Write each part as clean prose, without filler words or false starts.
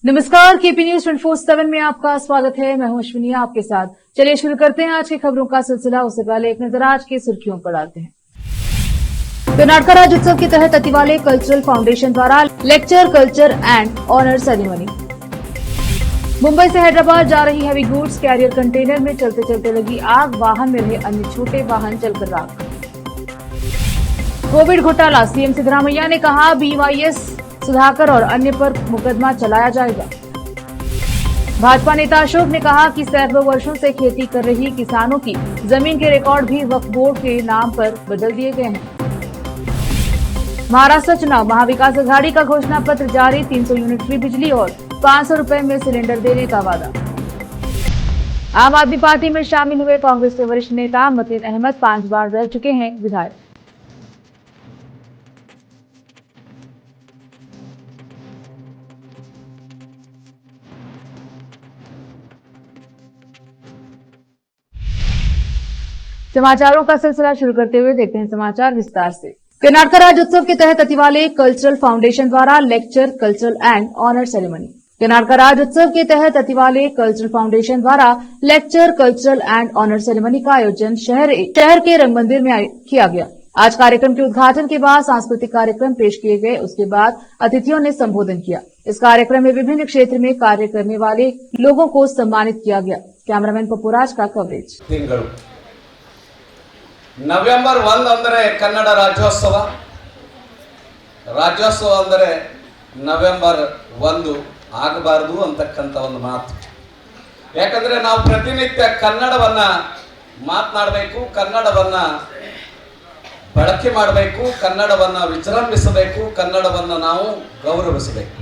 नमस्कार, KP news 24/7 में आपका स्वागत है। मैं हूं अश्विनी आपके साथ। चलिए शुरू करते हैं आज की खबरों का सिलसिला। उससे पहले एक नजर आज की सुर्खियों पर डालते हैं। कर्नाटक राज्योत्सव के तहत अतिवाले कल्चरल फाउंडेशन द्वारा lecture, culture and honour ceremony. Mumbai से हैदराबाद जा रही हैवी गुड्स कैरियर कंटेनर में चलते चलते लगी आग, वाहन में रहे अन्य छोटे वाहन जलकर राख। कोविड घोटाला, सीएम सिद्धरामैया ने कहा बीवाईएस सुधाकर और अन्य पर मुकदमा चलाया जाएगा। भाजपा नेता अशोक ने कहा कि सैकड़ों वर्षों से खेती कर रही किसानों की जमीन के रिकॉर्ड भी वक्फ बोर्ड के नाम पर बदल दिए गए हैं। महाराष्ट्र चुनाव, महाविकास अघाड़ी का घोषणा पत्र जारी, 300 यूनिट फ्री बिजली और 500 रुपए में सिलेंडर देने का वादा। आम आदमी पार्टी में शामिल हुए कांग्रेस के वरिष्ठ नेता मतीन अहमद 5 बार रह चुके हैं विधायक। समाचारों का सिलसिला शुरू करते हुए देखते हैं समाचार विस्तार से। कर्नाटक राज्योत्सव के तहत अतिवाले कल्चरल फाउंडेशन द्वारा lecture, cultural and honour ceremony. Karnataka Rajyotsava के तहत अतिवाले कल्चरल फाउंडेशन द्वारा lecture, cultural and honour ceremony का आयोजन शहर के रंग मंदिर में किया गया। आज कार्यक्रम के उद्घाटन के बाद सांस्कृतिक कार्यक्रम पेश किए गए। उसके बाद अतिथियों ने संबोधन किया। इस कार्यक्रम में विभिन्न क्षेत्र में कार्य करने वाले लोगों को सम्मानित किया गया। कैमरामैन पप्पूराज का कवरेज। ನವೆಂಬರ್ 1 ಅಂದರೆ ಕನ್ನಡ ರಾಜ್ಯೋತ್ಸವ. ರಾಜ್ಯೋತ್ಸವ ಅಂದರೆ ನವೆಂಬರ್ 1 ಆಗಬಾರದು ಅಂತಕ್ಕಂಥ ಒಂದು ಮಾತು. ಯಾಕಂದ್ರೆ ನಾವು ಪ್ರತಿನಿತ್ಯ ಕನ್ನಡವನ್ನ ಮಾತನಾಡಬೇಕು, ಕನ್ನಡವನ್ನ ಬಳಕೆ ಮಾಡಬೇಕು, ಕನ್ನಡವನ್ನ ವಿಜೃಂಭಿಸಬೇಕು, ಕನ್ನಡವನ್ನ ನಾವು ಗೌರವಿಸಬೇಕು.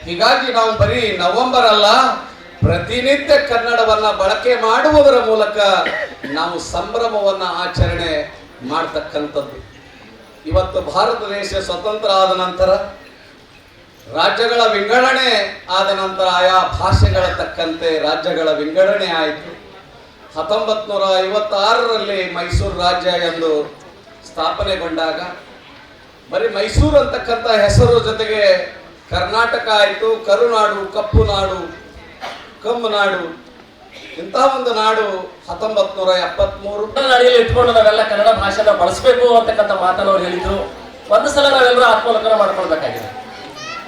ಹೀಗಾಗಿ ನಾವು ಬರೀ ನವೆಂಬರ್ ಅಲ್ಲ, ಪ್ರತಿನಿತ್ಯ ಕನ್ನಡವನ್ನ ಬಳಕೆ ಮಾಡುವುದರ ಮೂಲಕ ನಾವು ಸಂಭ್ರಮವನ್ನ ಆಚರಣೆ ಮಾಡತಕ್ಕಂಥದ್ದು. ಇವತ್ತು ಭಾರತ ದೇಶ ಸ್ವತಂತ್ರ ಆದ ನಂತರ, ರಾಜ್ಯಗಳ ವಿಂಗಡಣೆ ಆದ ನಂತರ ಆಯಾ ಭಾಷೆಗಳ ತಕ್ಕಂತೆ ರಾಜ್ಯಗಳ ವಿಂಗಡಣೆ ಆಯಿತು. 1956ರಲ್ಲಿ ಮೈಸೂರು ರಾಜ್ಯ ಎಂದು ಸ್ಥಾಪನೆಗೊಂಡಾಗ ಬರೀ ಮೈಸೂರು ಅಂತಕ್ಕಂಥ ಹೆಸರು ಜೊತೆಗೆ ಕರ್ನಾಟಕ ಆಯಿತು, ಕರುನಾಡು, ಕಪ್ಪು ನಾಡು, ಕಮ್ಮು ನಾಡು, ಇಂತಹ ಒಂದು ನಾಡು 1973 ಅಡಿಯಲ್ಲಿ ಇಟ್ಕೊಂಡು ನಾವೆಲ್ಲ ಕನ್ನಡ ಭಾಷೆನ ಬಳಸಬೇಕು ಅಂತಕ್ಕಂಥ ಮಾತನ್ನು ಅವ್ರು ಹೇಳಿದ್ರು. ಒಂದು ಸಲ ನಾವೆಲ್ಲರೂ ಆತ್ಮೋಲೋಕನ ಮಾಡ್ಕೊಳ್ಬೇಕಾಗಿದೆ.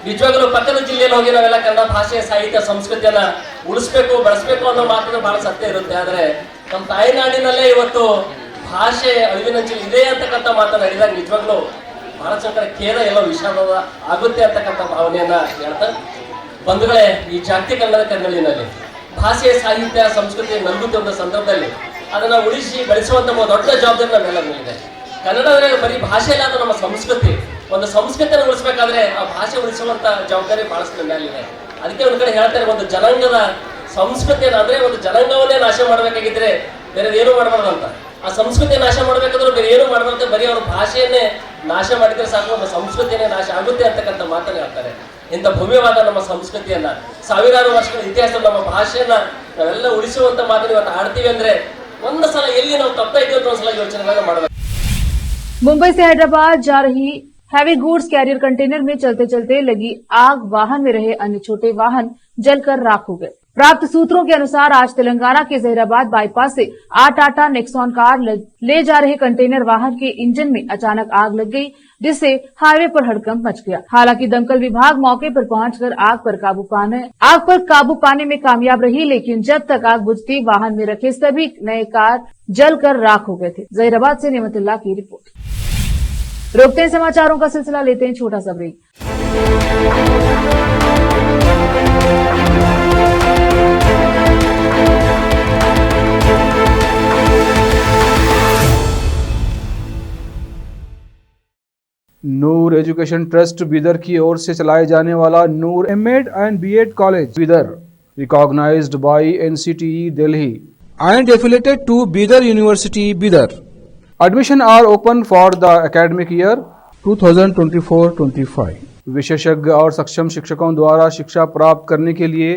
ನಿಜವಾಗ್ಲೂ ಪಕ್ಕದ ಜಿಲ್ಲೆಯಲ್ಲಿ ಹೋಗಿ ನಾವೆಲ್ಲ ಕನ್ನಡ ಭಾಷೆ, ಸಾಹಿತ್ಯ, ಸಂಸ್ಕೃತಿಯನ್ನ ಉಳಿಸ್ಬೇಕು, ಬಳಸಬೇಕು ಅನ್ನೋ ಮಾತನ್ನು ಬಹಳ ಸತ್ಯ ಇರುತ್ತೆ. ಆದ್ರೆ ನಮ್ಮ ತಾಯಿನಾಡಿನಲ್ಲೇ ಇವತ್ತು ಭಾಷೆ ಅಳಿವಿನಂಚಿನಲ್ಲಿ ಇದೆ ಅಂತಕ್ಕಂಥ ಮಾತನ್ನ ಹೇಳಿದಾಗ ನಿಜವಾಗ್ಲೂ ಬಹಳ ಸಂಕಟ, ಖೇದ, ಎಲ್ಲ ವಿಷಾದ ಆಗುತ್ತೆ ಅಂತಕ್ಕಂಥ ಭಾವನೆಯನ್ನ ಹೇಳ್ತಾ, ಬಂಧುಗಳೇ, ಈ ಜಾಗತಿಕ ಕನ್ನಡ ಕನ್ನಡಿನಲ್ಲಿ ಭಾಷೆ, ಸಾಹಿತ್ಯ, ಸಂಸ್ಕೃತಿ ನಲುಗುತ್ತಿರುವ ಸಂದರ್ಭದಲ್ಲಿ ಅದನ್ನ ಉಳಿಸಿ ಬೆಳೆಸುವಂತ ದೊಡ್ಡ ಜವಾಬ್ದಾರಿ ನಮ್ಮೆಲ್ಲ ಮೇಲಿದೆ. ಕನ್ನಡ ಬರೀ ಭಾಷೆ ಇಲ್ಲ, ಅದು ನಮ್ಮ ಸಂಸ್ಕೃತಿ. ಒಂದು ಸಂಸ್ಕೃತಿಯನ್ನು ಉಳಿಸಬೇಕಾದ್ರೆ ಆ ಭಾಷೆ ಉಳಿಸುವಂತ ಜವಾಬ್ದಾರಿ ಬಹಳಷ್ಟು ಮೇಲಿದೆ. ಅದಕ್ಕೆ ಒಂದ್ ಕಡೆ ಹೇಳ್ತಾರೆ, ಒಂದು ಜನಾಂಗದ ಸಂಸ್ಕೃತಿಯನ್ನು, ಅಂದ್ರೆ ಒಂದು ಜನಾಂಗವನ್ನೇ ನಾಶ ಮಾಡಬೇಕಾಗಿದ್ರೆ ಬೇರೆ ಏನು ಮಾಡಬಾರ್ದಂತ. ಆ ಸಂಸ್ಕೃತಿ ನಾಶ ಮಾಡಬೇಕಾದ್ರೂ ಬೇರೆ ಏನು ಮಾಡಬಾರ್ದು, ಬರೀ ಅವ್ರ ಭಾಷೆಯನ್ನೇ ನಾಶ ಮಾಡಿದ್ರೆ ಸಾಕು, ಒಂದು ಸಂಸ್ಕೃತಿಯನ್ನೇ ನಾಶ ಆಗುತ್ತೆ ಅಂತಕ್ಕಂಥ ಮಾತನ್ನ ಹೇಳ್ತಾರೆ. ಇಂಥ ಭವ್ಯವಾದ ನಮ್ಮ ಸಂಸ್ಕೃತಿಯನ್ನ, ಸಾವಿರಾರು ವರ್ಷಗಳ ಇತಿಹಾಸದ ನಮ್ಮ ಭಾಷೆಯನ್ನ ನಾವೆಲ್ಲ ಉಳಿಸುವಂತ ಮಾತನ್ನ ಇವತ್ತು ಆಡ್ತೀವಿ ಅಂದ್ರೆ ಒಂದು ಸಲ ಎಲ್ಲಿ ನಾವು ತಪ್ತಾ ಇದೀವಿ ಅಂತ ಒಂದ್ಸಲ ಯೋಚನೆ ಮಾಡಬೇಕು. मुंबई से हैदराबाद जा रही हैवी गुड्स कैरियर कंटेनर में चलते चलते लगी आग, वाहन में रहे अन्य छोटे वाहन जलकर राख हो गए। प्राप्त सूत्रों के अनुसार आज तेलंगाना के जहीराबाद बाईपास से टाटा नेक्सॉन कार ले जा रहे कंटेनर वाहन के इंजन में अचानक आग लग गई, जिससे हाईवे पर हड़कंप मच गया। हालांकि दमकल विभाग मौके पर पहुंचकर आग पर काबू पाने में कामयाब रही, लेकिन जब तक आग बुझती वाहन में रखे सभी नए कार जलकर राख हो गए थे। जहीराबाद से नेमतुल्लाह की रिपोर्ट। रोकते हैं समाचारों का सिलसिला, लेते हैं छोटा सा break. Noor education trust Bidar की ओर से चलाए जाने वाला Noor MEd and BEd college Bidar, recognised by NCTE Delhi and affiliated to Bidar University, Bidar. Admission are open for the academic year 2024-25. विशेषज्ञ और सक्षम शिक्षकों द्वारा शिक्षा प्राप्त करने के लिए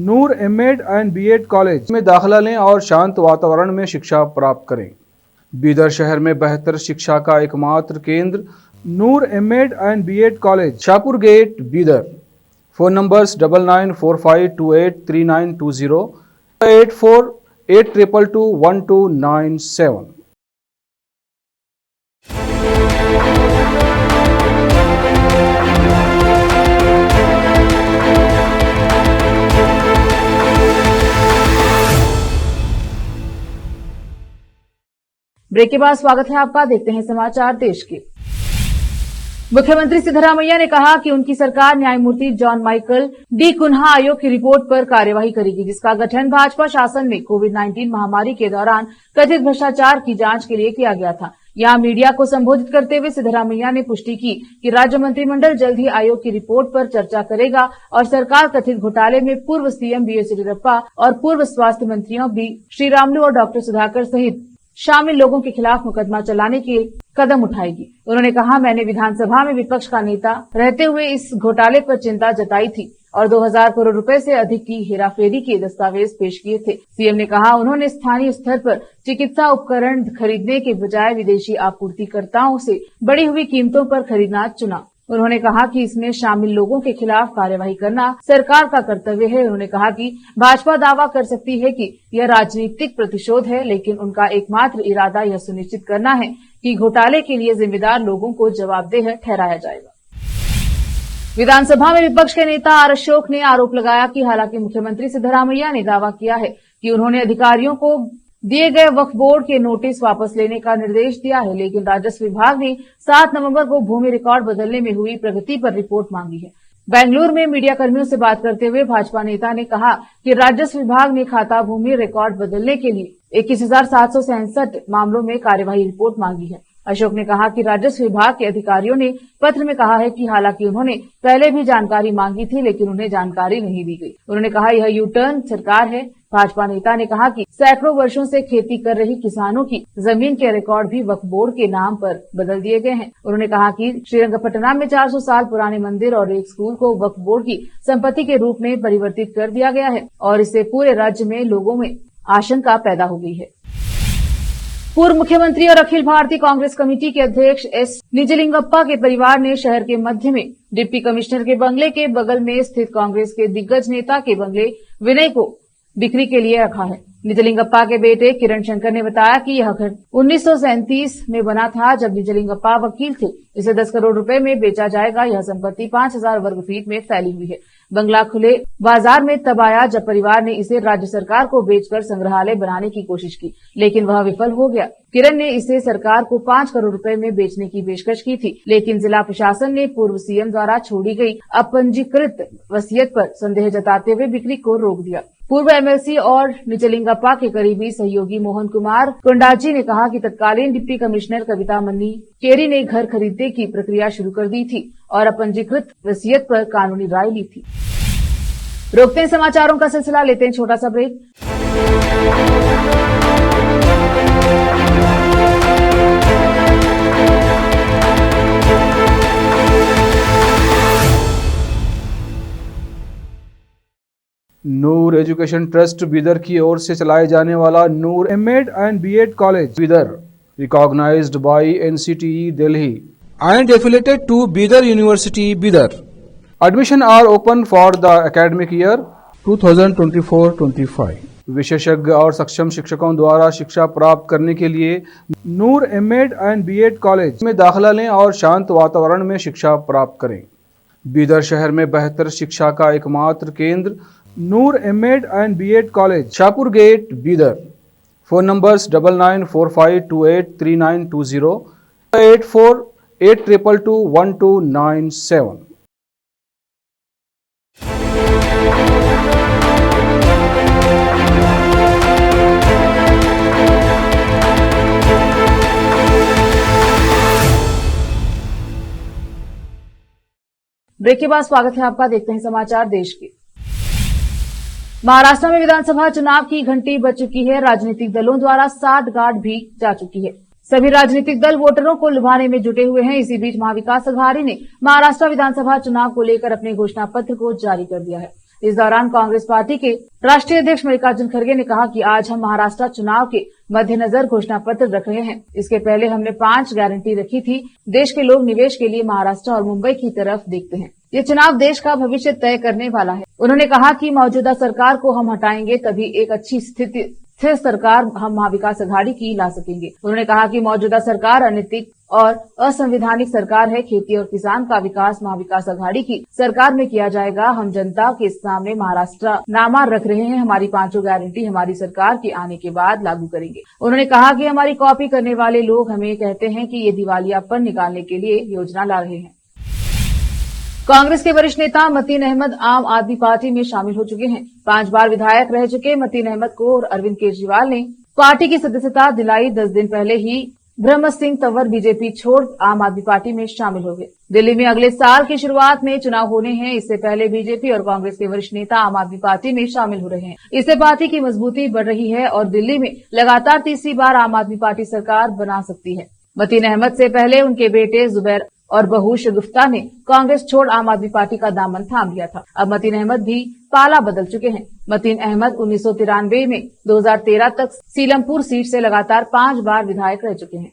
नूर एमएड एंड बीएड कॉलेज में दाखिला लें और शांत वातावरण में शिक्षा प्राप्त करें। बीदर शहर में बेहतर शिक्षा का एकमात्र केंद्र Noor MEd and BEd college, Shahpur gate, Bidar. Phone numbers 9945283920, 8482221297। Break के बाद स्वागत है आपका। देखते हैं समाचार देश के। मुख्यमंत्री सिद्धरामैया ने कहा कि उनकी सरकार न्यायमूर्ति जॉन माइकल डी कुन्हा आयोग की रिपोर्ट पर कार्यवाही करेगी, जिसका गठन भाजपा शासन में कोविड-19 महामारी के दौरान कथित भ्रष्टाचार की जांच के लिए किया गया था। यहां मीडिया को संबोधित करते हुए सिद्धरामैया ने पुष्टि की कि राज्य मंत्रिमंडल जल्द ही आयोग की रिपोर्ट पर चर्चा करेगा और सरकार कथित घोटाले में पूर्व सीएम बीएस येदियुरप्पा और पूर्व स्वास्थ्य मंत्रियों बी श्रीरामुलु और डॉक्टर सुधाकर सहित शामिल लोगों के खिलाफ मुकदमा चलाने के कदम उठाएगी। उन्होंने कहा, मैंने विधानसभा में विपक्ष का नेता रहते हुए इस घोटाले पर चिंता जताई थी और 2000 करोड़ रुपए से अधिक की हेराफेरी के दस्तावेज पेश किए थे। सीएम ने कहा, उन्होंने स्थानीय स्तर पर चिकित्सा उपकरण खरीदने के बजाय विदेशी आपूर्तिकर्ताओं से बढ़ी हुई कीमतों पर खरीदना चुना। उन्होंने कहा कि इसमें शामिल लोगों के खिलाफ कार्यवाही करना सरकार का कर्तव्य है। उन्होंने कहा कि भाजपा दावा कर सकती है कि यह राजनीतिक प्रतिशोध है, लेकिन उनका एकमात्र इरादा यह सुनिश्चित करना है कि घोटाले के लिए जिम्मेदार लोगों को जवाबदेह ठहराया जाएगा। विधानसभा में विपक्ष के नेता आर अशोक ने आरोप लगाया कि हालांकि मुख्यमंत्री सिद्धरामैया ने दावा किया है कि उन्होंने अधिकारियों को दिए गए वक्फ बोर्ड के नोटिस वापस लेने का निर्देश दिया है, लेकिन राजस्व विभाग ने 7 नवंबर को भूमि रिकॉर्ड बदलने में हुई प्रगति पर रिपोर्ट मांगी है। बेंगलुरु में मीडिया कर्मियों से बात करते हुए भाजपा नेता ने कहा कि राजस्व विभाग ने खाता भूमि रिकॉर्ड बदलने के लिए 21,767 मामलों में कार्यवाही रिपोर्ट मांगी है। अशोक ने कहा कि राजस्व विभाग के अधिकारियों ने पत्र में कहा है कि हालांकि उन्होंने पहले भी जानकारी मांगी थी, लेकिन उन्हें जानकारी नहीं दी गई। उन्होंने कहा, यह यू टर्न सरकार है। भाजपा नेता ने कहा कि सैकड़ों वर्षों से खेती कर रही किसानों की जमीन के रिकॉर्ड भी वक्फ बोर्ड के नाम पर बदल दिए गए हैं। उन्होंने कहा कि श्रीरंगपट्टनम में 400 साल पुराने मंदिर और एक स्कूल को वक्फ बोर्ड की संपत्ति के रूप में परिवर्तित कर दिया गया है और इससे पूरे राज्य में लोगों में आशंका पैदा हो गई है। पूर्व मुख्यमंत्री और अखिल भारतीय कांग्रेस कमेटी के अध्यक्ष एस निजलिंगप्पा के परिवार ने शहर के मध्य में डिप्टी कमिश्नर के बंगले के बगल में स्थित कांग्रेस के दिग्गज नेता के बंगले विनय को बिक्री के लिए रखा है। निजलिंगप्पा के बेटे किरण शंकर ने बताया कि यह घर 1937 में बना था, जब निजलिंगप्पा वकील थे। इसे 10 करोड़ रुपए में बेचा जाएगा। यह संपत्ति 5000 वर्ग फीट में फैली हुई है। बंगला खुले बाजार में तब आया जब परिवार ने इसे राज्य सरकार को बेचकर संग्रहालय बनाने की कोशिश की, लेकिन वह विफल हो गया। किरण ने इसे सरकार को 5 करोड़ रुपए में बेचने की पेशकश की थी, लेकिन जिला प्रशासन ने पूर्व सीएम द्वारा छोड़ी गई अपंजीकृत वसीयत पर संदेह जताते हुए बिक्री को रोक दिया। पूर्व एमएलसी और निजलिंगप्पा के करीबी सहयोगी मोहन कुमार कोंडाजी ने कहा कि तत्कालीन डिप्टी कमिश्नर कविता मन्नी केरी ने घर खरीदने की प्रक्रिया शुरू कर दी थी और अपंजीकृत वसीयत पर कानूनी राय ली थी। रोकते हैं समाचारों का सिलसिला, लेते हैं छोटा सा break. Noor education trust Bidar की ओर से चलाए जाने वाला Noor MEd and BEd college Bidar, recognised by NCTE Delhi and affiliated to Bidar University, Bidar. Admission are open for the academic year 2024-25. विशेषज्ञ और सक्षम शिक्षकों द्वारा शिक्षा प्राप्त करने के लिए नूर एमएड एंड बीएड कॉलेज में दाखिला लें और शांत वातावरण में शिक्षा प्राप्त करें। बीदर शहर में बेहतर शिक्षा का एकमात्र केंद्र Noor MEd and BEd college, Shahpur gate, Bidar. Phone numbers 9945283920, 8482221297। Break के बाद स्वागत है आपका। देखते हैं समाचार देश के। महाराष्ट्र में विधानसभा चुनाव की घंटी बज चुकी है। राजनीतिक दलों द्वारा साठगांठ भी जा चुकी है। सभी राजनीतिक दल वोटरों को लुभाने में जुटे हुए हैं। इसी बीच महाविकास अघाड़ी ने महाराष्ट्र विधानसभा चुनाव को लेकर अपने घोषणा पत्र को जारी कर दिया है। इस दौरान कांग्रेस पार्टी के राष्ट्रीय अध्यक्ष मल्लिकार्जुन खड़गे ने कहा कि आज हम महाराष्ट्र चुनाव के मद्देनजर घोषणा पत्र रख रहे हैं। इसके पहले हमने 5 गारंटी रखी थी। देश के लोग निवेश के लिए महाराष्ट्र और मुंबई की तरफ देखते हैं। ये चुनाव देश का भविष्य तय करने वाला है। उन्होंने कहा कि मौजूदा सरकार को हम हटाएंगे तभी एक अच्छी स्थिर सरकार हम महाविकास अघाड़ी की ला सकेंगे। उन्होंने कहा कि मौजूदा सरकार अनैतिक और असंवैधानिक सरकार है। खेती और किसान का विकास महाविकास अघाड़ी की सरकार में किया जाएगा। हम जनता के सामने महाराष्ट्र नामा रख रहे हैं। हमारी 5 गारंटी हमारी सरकार के आने के बाद लागू करेंगे। उन्होंने कहा कि हमारी कॉपी करने वाले लोग हमें कहते हैं कि ये दिवालियापन निकालने के लिए योजना ला रहे हैं। कांग्रेस के वरिष्ठ नेता मतीन अहमद आम आदमी पार्टी में शामिल हो चुके हैं। 5 बार विधायक रह चुके मतीन अहमद को अरविंद केजरीवाल ने पार्टी की सदस्यता दिलाई। 10 दिन पहले ही ब्रह्म सिंह तंवर बीजेपी छोड़ आम आदमी पार्टी में शामिल हो गए। दिल्ली में अगले साल की शुरुआत में चुनाव होने हैं। इससे पहले बीजेपी और कांग्रेस के वरिष्ठ नेता आम आदमी पार्टी में शामिल हो रहे हैं। इससे पार्टी की मजबूती बढ़ रही है और दिल्ली में लगातार तीसरी बार आम आदमी पार्टी सरकार बना सकती है। मतीन अहमद से पहले उनके बेटे जुबैर और बहू शगुफ्ता ने कांग्रेस छोड़ आम आदमी पार्टी का दामन थाम लिया था। अब मतीन अहमद भी पाला बदल चुके हैं। मतीन अहमद 1993 में 2013 तक सीलमपुर सीट से लगातार 5 बार विधायक रह चुके हैं।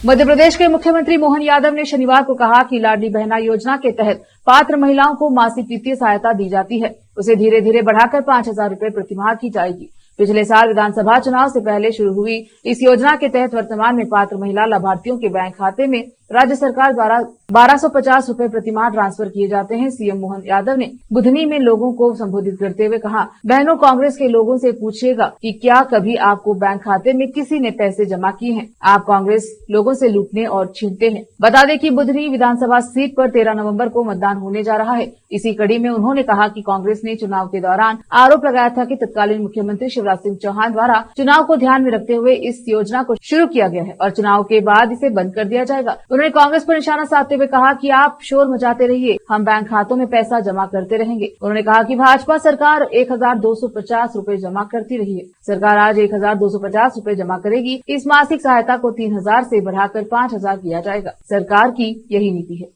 मध्य प्रदेश के मुख्यमंत्री मोहन यादव ने शनिवार को कहा कि लाडली बहना योजना के तहत पात्र महिलाओं को मासिक वित्तीय सहायता दी जाती है। उसे धीरे धीरे बढ़ाकर 5,000 रूपये प्रतिमाह की जाएगी। पिछले साल विधानसभा चुनाव से पहले शुरू हुई इस योजना के तहत वर्तमान में पात्र महिला लाभार्थियों के बैंक खाते में राज्य सरकार द्वारा 1250 रूपये प्रतिमाह ट्रांसफर किए जाते हैं। सीएम मोहन यादव ने बुधनी में लोगों को संबोधित करते हुए कहा, बहनों, कांग्रेस के लोगों से पूछिएगा कि क्या कभी आपको बैंक खाते में किसी ने पैसे जमा किए हैं। आप कांग्रेस लोगों से लूटने और छीनते हैं। बता दें कि बुधनी विधानसभा सीट पर 13 नवम्बर को मतदान होने जा रहा है। इसी कड़ी में उन्होंने कहा कि कांग्रेस ने चुनाव के दौरान आरोप लगाया था कि तत्कालीन मुख्यमंत्री शिवराज सिंह चौहान द्वारा चुनाव को ध्यान में रखते हुए इस योजना को शुरू किया गया है और चुनाव के बाद इसे बंद कर दिया जाएगा। उन्होंने कांग्रेस पर निशाना साधते हुए कहा कि आप शोर मचाते रहिए, हम बैंक खातों में पैसा जमा करते रहेंगे। उन्होंने कहा कि भाजपा सरकार 1,250 रूपये जमा करती रही है। सरकार आज 1,250 रूपये जमा करेगी। इस मासिक सहायता को 3,000 से बढ़ाकर 5,000 किया जाएगा। सरकार की यही नीति है।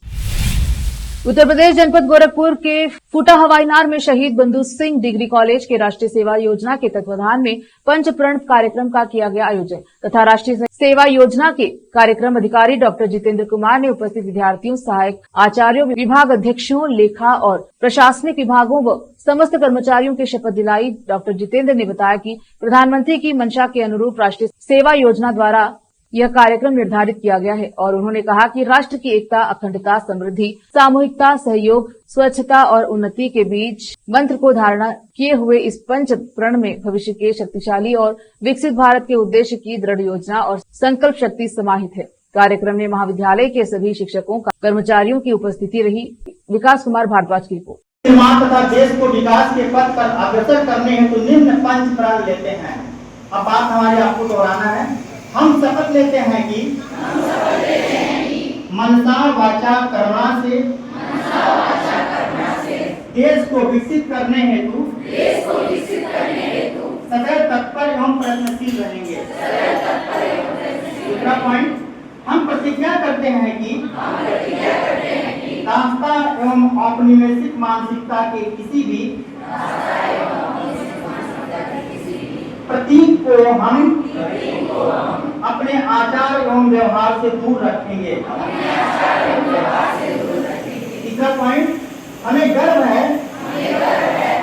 उत्तर प्रदेश जनपद गोरखपुर के फूटा हवाईनार में शहीद बंधु सिंह डिग्री कॉलेज के राष्ट्रीय सेवा योजना के तत्वाधान में पंच प्रण कार्यक्रम का किया गया आयोजन तथा राष्ट्रीय सेवा योजना के कार्यक्रम अधिकारी डॉक्टर जितेंद्र कुमार ने उपस्थित विद्यार्थियों, सहायक आचार्यों, विभाग अध्यक्षों, लेखा और प्रशासनिक विभागों व समस्त कर्मचारियों की शपथ दिलाई। डॉक्टर जितेंद्र ने बताया कि प्रधानमंत्री की मंशा के अनुरूप राष्ट्रीय सेवा योजना द्वारा यह कार्यक्रम निर्धारित किया गया है और उन्होंने कहा कि राष्ट्र की एकता, अखंडता, समृद्धि, सामूहिकता, सहयोग, स्वच्छता और उन्नति के बीच मंत्र को धारणा किए हुए इस पंच प्रण में भविष्य के शक्तिशाली और विकसित भारत के उद्देश्य की दृढ़ योजना और संकल्प शक्ति समाहित है। कार्यक्रम में महाविद्यालय के सभी शिक्षकों, कर्मचारियों की उपस्थिति रही। विकास कुमार भारद्वाज की रिपोर्ट। निर्माण तथा देश को विकास के पथ पर अग्रसर करने हेतु निम्न पंच प्रण लेते हैं। अब बात हमारी आपको दोहराना है। हम शपथ लेते हैं कि मनसा वाचा कर्मणा से देश को विकसित करने हेतु सदैव तत्पर एवं प्रयत्नशील रहेंगे। दूसरा पॉइंट, हम प्रतिज्ञा करते हैं कि दास्ता एवं औपनिवेशिक मानसिकता के किसी भी प्रतीक को हम अपने आचार एवं व्यवहार से दूर रखेंगे। तीसरा पॉइंट, हमें गर्व है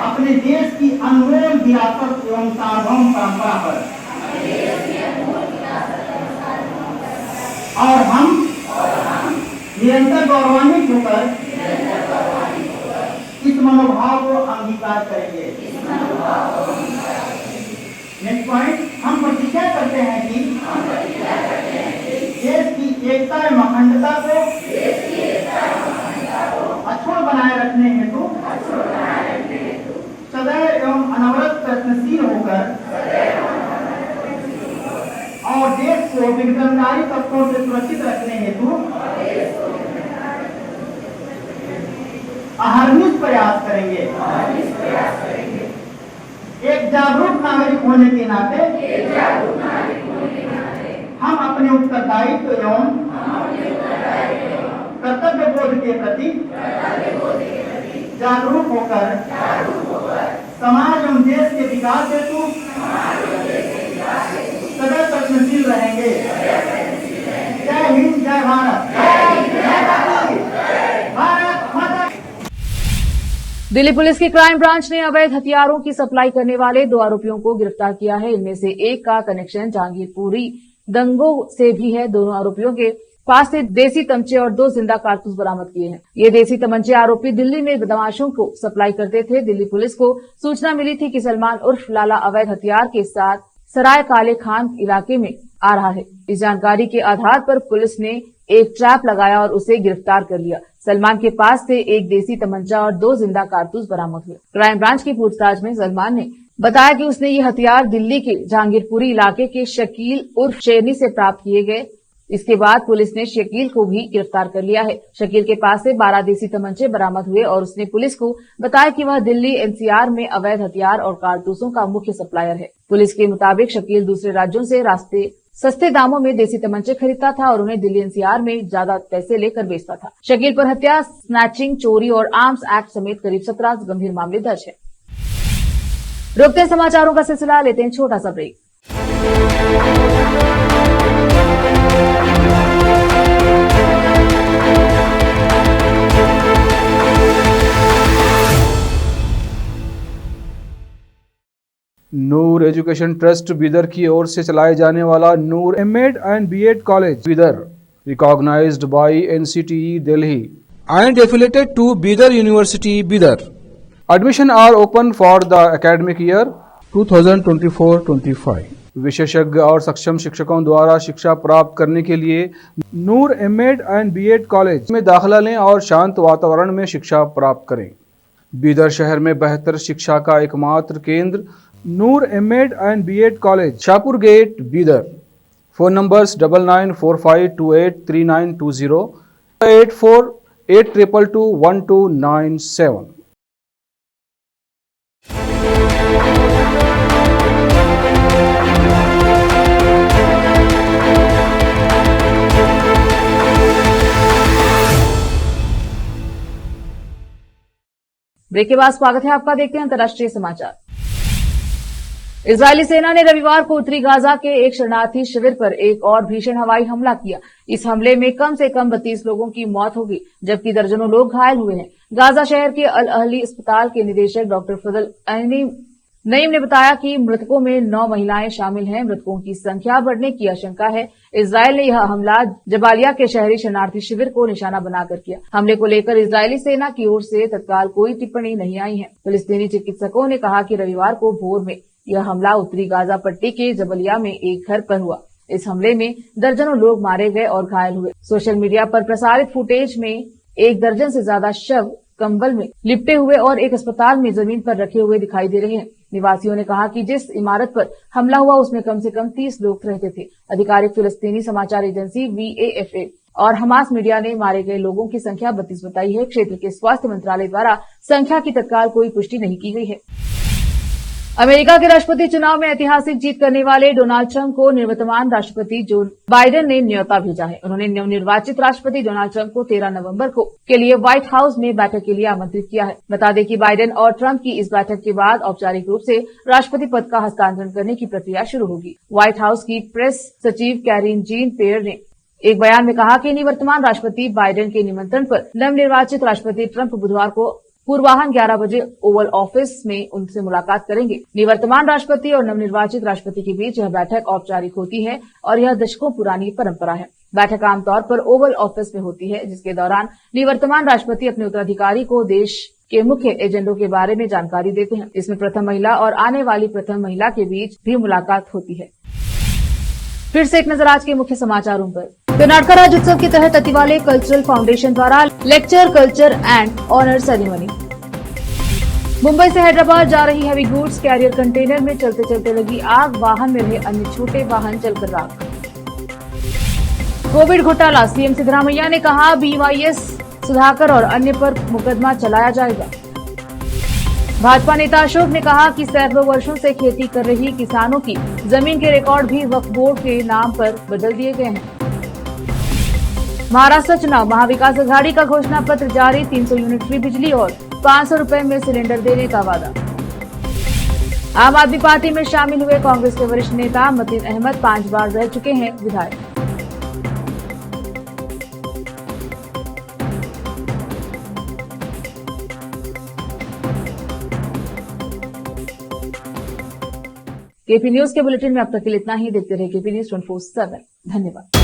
अपने देश की अनमोल विरासत एवं सार्वभौम परंपरा पर और हम निरंतर गौरवान्वित होकर इस मनोभाव को अंगीकार करेंगे। नेक्स्ट पॉइंट, हम प्रतिज्ञा करते हैं कि देश की एकता एवं अखंडता को अक्षुण्ण बनाए रखने हेतु सदैव एवं अनवरत प्रयत्नशील होकर और देश को विघटनकारी तत्वों से सुरक्षित रखने हेतु अहर्निश प्रयास करेंगे। एक जागरूक नागरिक होने के नाते हम अपने उत्तरदायित्व एवं कर्तव्य बोध के प्रति जागरूक होकर समाज एवं देश के विकास हेतु सदैव प्रयत्नशील रहेंगे। जय हिंद, जय भारत। भारत दिल्ली पुलिस की क्राइम ब्रांच ने अवैध हथियारों की सप्लाई करने वाले 2 आरोपियों को गिरफ्तार किया है। इनमें से एक का कनेक्शन जहांगीरपुरी दंगों से भी है। दोनों आरोपियों के पास से देसी तमंचे और 2 जिंदा कारतूस बरामद किए हैं। ये देसी तमंचे आरोपी दिल्ली में बदमाशों को सप्लाई करते थे। दिल्ली पुलिस को सूचना मिली थी कि सलमान उर्फ लाला अवैध हथियार के साथ सराय काले खान इलाके में आ रहा है। इस जानकारी के आधार पर पुलिस ने एक ट्रैप लगाया और उसे गिरफ्तार कर लिया। सलमान के पास से एक देसी तमंचा और 2 जिंदा कारतूस बरामद हुए। क्राइम ब्रांच की पूछताछ में सलमान ने बताया कि उसने ये हथियार दिल्ली के जहांगीरपुरी इलाके के शकील उर्फ शेरनी से प्राप्त किए गए। इसके बाद पुलिस ने शकील को भी गिरफ्तार कर लिया है। शकील के पास से 12 देसी तमंचे बरामद हुए और उसने पुलिस को बताया कि वह दिल्ली एनसीआर में अवैध हथियार और कारतूसों का मुख्य सप्लायर है। पुलिस के मुताबिक शकील दूसरे राज्यों से सस्ते दामों में देसी तमंचे खरीदता था और उन्हें दिल्ली एनसीआर में ज्यादा पैसे लेकर बेचता था। शकील पर हत्या, स्नैचिंग, चोरी और आर्म्स एक्ट समेत करीब 17 गंभीर मामले दर्ज है। रोकते हैं समाचारों का सिलसिला, लेते हैं छोटा सा break. Noor education trust Bidar की ओर से चलाए जाने वाला Noor MEd and BEd college Bidar recognised by NCTE Delhi and affiliated to Bidar University, Bidar. Admission are open for the academic year 2024-25. विशेषज्ञ और सक्षम शिक्षकों द्वारा शिक्षा प्राप्त करने के लिए नूर एमएड एंड बीएड कॉलेज में दाखिला लें और शांत वातावरण में शिक्षा प्राप्त करें। बीदर शहर में बेहतर शिक्षा का एकमात्र केंद्र Noor MEd and BEd college, Shahpur gate, Bidar. Phone numbers 9945283920, 8482221297। Break के बाद स्वागत है आपका। देखते हैं अंतर्राष्ट्रीय समाचार। इजरायली सेना ने रविवार को उत्तरी गाजा के एक शरणार्थी शिविर पर एक और भीषण हवाई हमला किया। इस हमले में कम से कम 32 लोगों की मौत हो गई, जबकि दर्जनों लोग घायल हुए हैं। गाजा शहर के अल अहली अस्पताल के निदेशक डॉक्टर फजल नईम ने बताया कि मृतकों में 9 महिलाएं शामिल हैं। मृतकों की संख्या बढ़ने की आशंका है। इजरायल ने यह हमला जबालिया के शहरी शरणार्थी शिविर को निशाना बनाकर किया। हमले को लेकर इजरायली सेना की ओर से तत्काल कोई टिप्पणी नहीं आई है। फिलिस्तीनी चिकित्सकों ने कहा कि रविवार को भोर में यह हमला उत्तरी गाजा पट्टी के जबलिया में एक घर पर हुआ। इस हमले में दर्जनों लोग मारे गए और घायल हुए। सोशल मीडिया पर प्रसारित फुटेज में 1 दर्जन से ज्यादा शव कंबल में लिपटे हुए और एक अस्पताल में जमीन पर रखे हुए दिखाई दे रहे हैं। निवासियों ने कहा कि जिस इमारत पर हमला हुआ उसमें कम से कम 30 लोग रहते थे। आधिकारिक फिलिस्तीनी समाचार एजेंसी VAFA और हमास मीडिया ने मारे गए लोगों की संख्या 32 बताई है। क्षेत्र के स्वास्थ्य मंत्रालय द्वारा संख्या की तत्काल कोई पुष्टि नहीं की गई है। अमेरिका के राष्ट्रपति चुनाव में ऐतिहासिक जीत करने वाले डोनाल्ड ट्रंप को निवर्तमान राष्ट्रपति जो बाइडेन ने न्योता भेजा है। उन्होंने नवनिर्वाचित राष्ट्रपति डोनाल्ड ट्रंप को 13 नवंबर के लिए व्हाइट हाउस में बैठक के लिए आमंत्रित किया है। बता दें कि बाइडेन और ट्रंप की इस बैठक के बाद औपचारिक रूप से राष्ट्रपति पद का हस्तांतरण करने की प्रक्रिया शुरू होगी। व्हाइट हाउस की प्रेस सचिव कैरिन जीन पेयर ने एक बयान में कहा कि निवर्तमान राष्ट्रपति बाइडेन के निमंत्रण पर नवनिर्वाचित राष्ट्रपति ट्रंप बुधवार को पूर्वाह्न 11 बजे ओवल ऑफिस में उनसे मुलाकात करेंगे। निवर्तमान राष्ट्रपति और नवनिर्वाचित राष्ट्रपति के बीच यह बैठक औपचारिक होती है और यह दशकों पुरानी परंपरा है। बैठक आमतौर पर ओवल ऑफिस में होती है, जिसके दौरान निवर्तमान राष्ट्रपति अपने उत्तराधिकारी को देश के मुख्य एजेंडों के बारे में जानकारी देते हैं। इसमें प्रथम महिला और आने वाली प्रथम महिला के बीच भी मुलाकात होती है। फिर से एक नजर आज के मुख्य समाचारों पर। कर्नाटका राज्योत्सव के तहत अतिवाले कल्चरल फाउंडेशन द्वारा lecture, culture and honour ceremony. Mumbai से हैदराबाद जा रही हैवी गुड्स कैरियर कंटेनर में चलते चलते लगी आग, वाहन में रहे अन्य छोटे वाहन जलकर राख। कोविड घोटाला, सीएम सिद्धरामैया ने कहा BYS सुधाकर और अन्य पर मुकदमा चलाया जाएगा। भाजपा नेता अशोक ने कहा कि सैकड़ों वर्षों से खेती कर रही किसानों की जमीन के रिकॉर्ड भी वक्फ बोर्ड के नाम पर बदल दिए गए हैं। महाराष्ट्र चुनाव, महाविकास अघाड़ी का घोषणा पत्र जारी, 300 यूनिट फ्री बिजली और 500 रुपए में सिलेंडर देने का वादा। आम आदमी पार्टी में शामिल हुए कांग्रेस के वरिष्ठ नेता मतीन अहमद 5 बार रह चुके हैं विधायक। केपी न्यूज के बुलेटिन में अब तक के लिए इतना ही। देखते रहे केपी न्यूज 24/7। धन्यवाद।